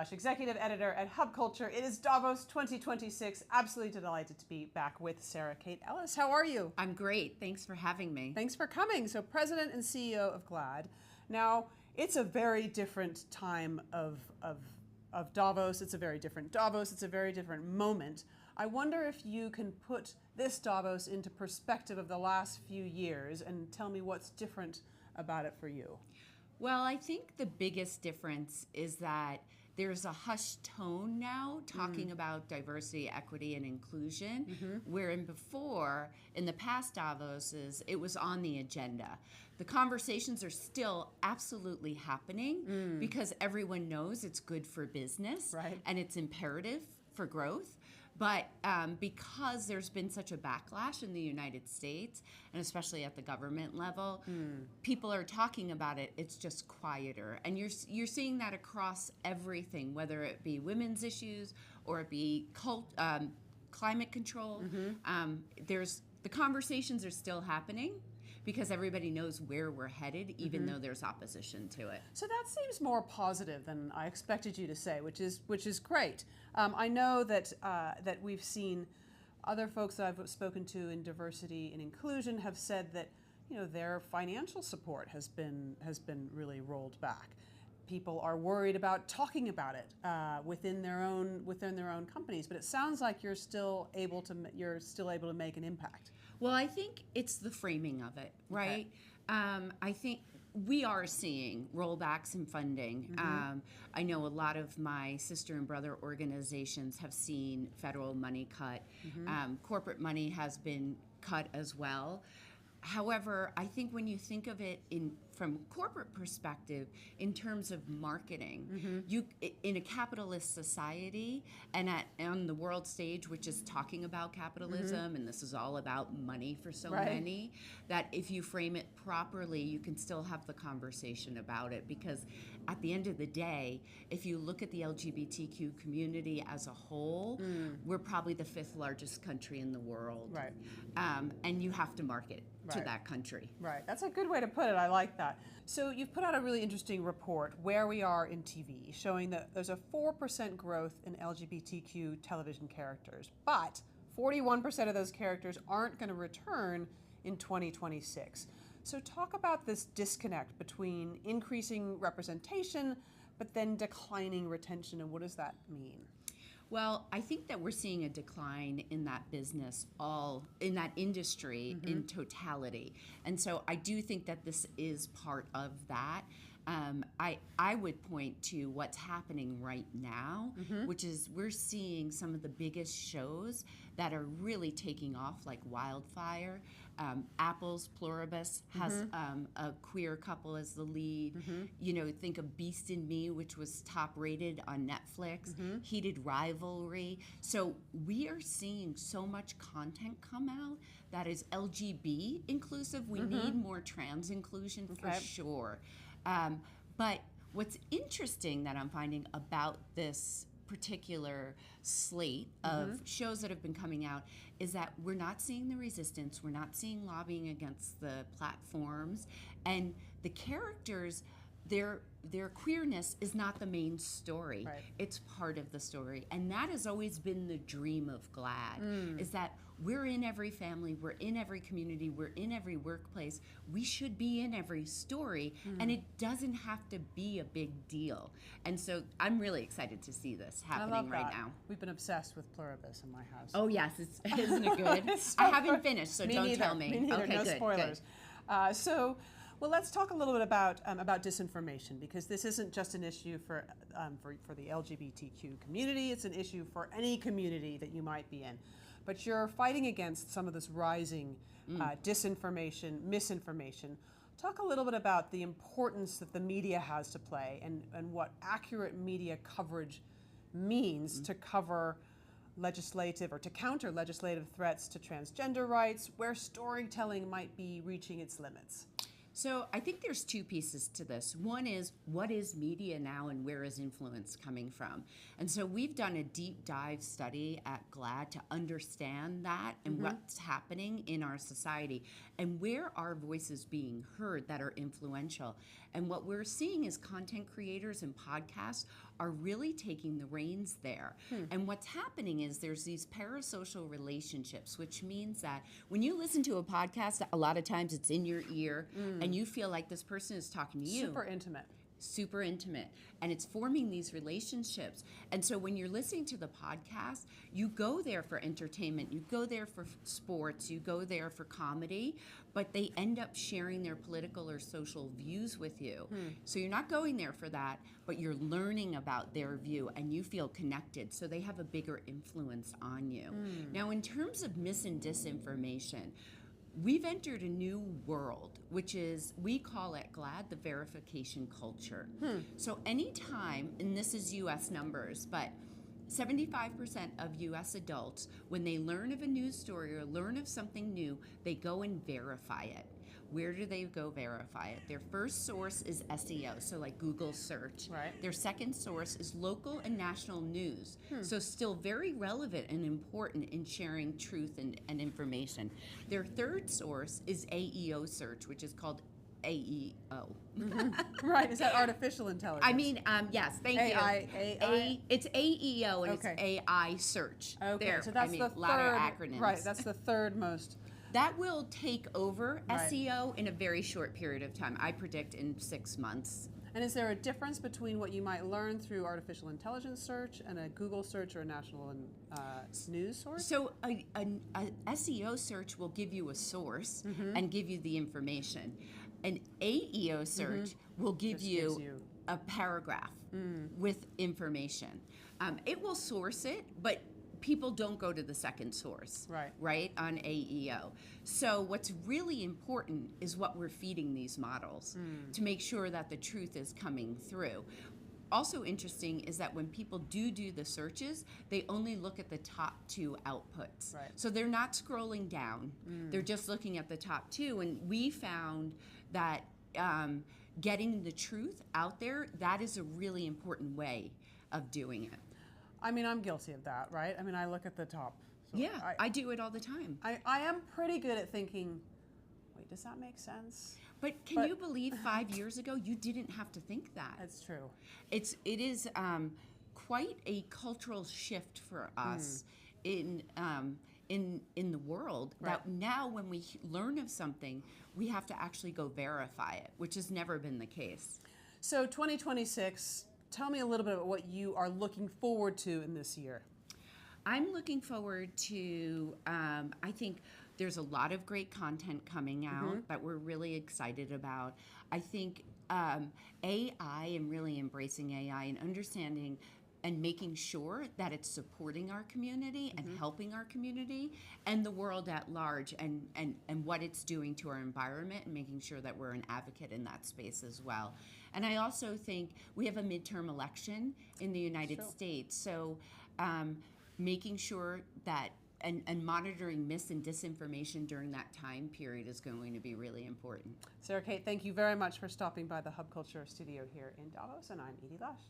Backlash, executive editor at Hub Culture. It is Davos 2026. Absolutely delighted to be back with Sarah Kate Ellis. How are you? I'm great. Thanks for having me. Thanks for coming. So, president and CEO of GLAAD. Now, it's a very different time of Davos. It's a very different Davos. It's a very different moment. I wonder if you can put this Davos into perspective of the last few years and tell me what's different about it for you. Well, I think the biggest difference is that there's a hushed tone now talking about diversity, equity, and inclusion, wherein before, in the past Davoses, it was on the agenda. The conversations are still absolutely happening because everyone knows it's good for business and it's imperative for growth. But because there's been such a backlash in the United States, and especially at the government level, people are talking about it. It's just quieter. And you're seeing that across everything, whether it be women's issues or it be climate control. The conversations are still happening because everybody knows where we're headed, even though there's opposition to it. So that seems more positive than I expected you to say, which is great. I know that we've seen other folks that I've spoken to in diversity and inclusion have said that their financial support has been really rolled back. People are worried about talking about it within their own companies, but it sounds like you're still able to make an impact. Well, I think it's the framing of it, right? Okay. I think we are seeing rollbacks in funding. I know a lot of my sister and brother organizations have seen federal money cut. Corporate money has been cut as well. However, I think when you think of it from a corporate perspective, in terms of marketing, you in a capitalist society and on the world stage, which is talking about capitalism, and this is all about money for so many, that if you frame it properly, you can still have the conversation about it. Because at the end of the day, if you look at the LGBTQ community as a whole, we're probably the 5th largest country in the world. And you have to market to that country. Right. That's a good way to put it. I like that. So you've put out a really interesting report, Where We Are in TV, showing that there's a 4% growth in LGBTQ television characters, but 41% of those characters aren't going to return in 2026. So talk about this disconnect between increasing representation, but then declining retention, and what does that mean? Well, I think that we're seeing a decline in that business, in that industry in totality. And so I do think that this is part of that. I would point to what's happening right now, which is we're seeing some of the biggest shows that are really taking off like wildfire. Apple's Pluribus has a queer couple as the lead. Think of Beast in Me, which was top rated on Netflix. Heated Rivalry. So we are seeing so much content come out that is LGB inclusive. We need more trans inclusion for sure. But what's interesting that I'm finding about this particular slate of shows that have been coming out is that we're not seeing the resistance, we're not seeing lobbying against the platforms, and the characters, their queerness is not the main story. It's part of the story. And that has always been the dream of GLAAD, is that we're in every family, we're in every community, we're in every workplace. We should be in every story, and it doesn't have to be a big deal. And so I'm really excited to see this happening right now. We've been obsessed with Pluribus in my house. Oh yes, isn't it good? I haven't finished, so don't tell me. Me neither, okay, no good, spoilers. Good. Well, let's talk a little bit about disinformation, because this isn't just an issue for the LGBTQ community. It's an issue for any community that you might be in. But you're fighting against some of this rising disinformation, misinformation. Talk a little bit about the importance that the media has to play and what accurate media coverage means to cover legislative or to counter legislative threats to transgender rights, where storytelling might be reaching its limits. So I think there's two pieces to this. One is, what is media now and where is influence coming from? And so we've done a deep dive study at GLAAD to understand that and what's happening in our society and where are voices being heard that are influential. And what we're seeing is content creators and podcasts are really taking the reins there. And what's happening is there's these parasocial relationships, which means that when you listen to a podcast, a lot of times it's in your ear and you feel like this person is talking to you. Super intimate, and it's forming these relationships. And so when you're listening to the podcast, you go there for entertainment, you go there for sports, you go there for comedy, but they end up sharing their political or social views with you. So you're not going there for that, but you're learning about their view and you feel connected, so they have a bigger influence on you. Now, in terms of mis and disinformation, we've entered a new world, which is, we call at GLAAD the verification culture. So anytime, and this is US numbers, but 75% of US adults, when they learn of a news story or learn of something new, they go and verify it. Where do they go verify it? Their first source is SEO, so like Google search. Their second source is local and national news, so still very relevant and important in sharing truth and information. Their third source is AEO search, which is called AEO. Right, is that artificial intelligence? I mean, yes, thank you. AI? It's AEO and it's AI search. Okay, there, so that's I mean, the a lot third, of acronyms. Right, that's the third most. That will take over SEO in a very short period of time. I predict in 6 months. And is there a difference between what you might learn through artificial intelligence search and a Google search or a national news source? So a SEO search will give you a source and give you the information. An AEO search will give you a paragraph with information. It will source it, but people don't go to the second source, right, on AEO. So what's really important is what we're feeding these models to make sure that the truth is coming through. Also interesting is that when people do the searches, they only look at the top 2 outputs. So they're not scrolling down, they're just looking at the top 2, and we found that getting the truth out there, that is a really important way of doing it. I mean, I'm guilty of that, right? I mean, I look at the top. So yeah, I do it all the time. I am pretty good at thinking, wait, does that make sense? But can you believe 5 years ago you didn't have to think that? That's true. It is quite a cultural shift for us in the world, that now when we learn of something, we have to actually go verify it, which has never been the case. So 2026, tell me a little bit about what you are looking forward to in this year. I'm looking forward to, I think there's a lot of great content coming out that we're really excited about. I think AI and really embracing AI and understanding and making sure that it's supporting our community and helping our community and the world at large, and what it's doing to our environment, and making sure that we're an advocate in that space as well. And I also think we have a midterm election in the United States, so making sure that and monitoring mis and disinformation during that time period is going to be really important. Sarah Kate, thank you very much for stopping by the Hub Culture studio here in Davos, and I'm Edie Lush.